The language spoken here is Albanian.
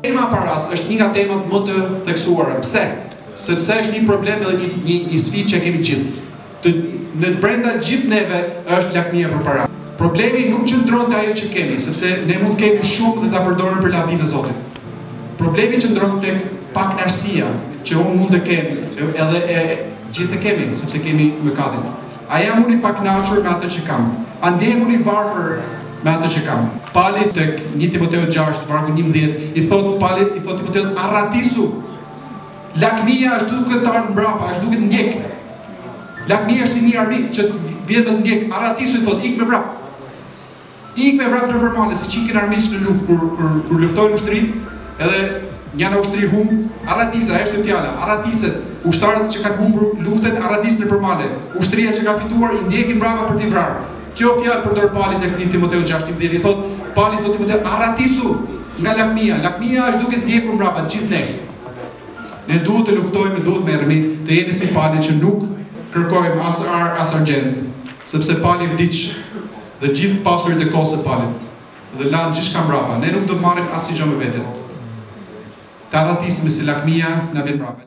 Tema paras është një nga temat më të theksuara. Pse? Sepse është një problem dhe një sfidë që kemi gjithë. Në brenda gjithë neve është lakmia për para. Problemi nuk qëndron te ajo që kemi, sepse ne mund të kemi shumë dhe ta përdorim për lavdinë e Zotit. Problemi qëndron tek pakënaqësia që unë mund të kem, edhe gjithë e kemi, sepse kemi mëkatin. A jam unë i pakënaqur me atë që kam? A ndjem unë i varfër me atë që kam? Pali tek 1 Timoteu 6, vargu 11, i thot Timoteu, arratisu. Lakmia është duke të ardhur mbrapa, është duke të ndjek. Lakmia është si një armik që vjen të ndjek. Arratisu i thot, ik me vrap. Ik me vrap nëpër male, si që ikin armiq në luftë kur luftojnë ushtrinë, edhe një në ushtri arratisa, është fjala, arratiset. Ushtarët që kanë humbur luftën arratisën nëpër male. Ushtria që ka fituar i ndjekin mbrapa për t'i vrarë. Kjo fjalë përdor Pali tek 1 Timoteu 6:10, i thot, Pali thot Timoteu, arratisu nga lakmia. Lakmia është duke ndjekur mbrapa gjithë ne. Ne duhet të luftojmë, duhet merremi, të jemi si Pali që nuk kërkojmë as ar as argjend, sepse Pali vdiq dhe gjithë pasurit e kohës së Palit dhe lanë gjithçka mbrapa. Ne nuk do të marrim asnjë gjë me vete. Të arratisemi si lakmia na vjen mbrapa.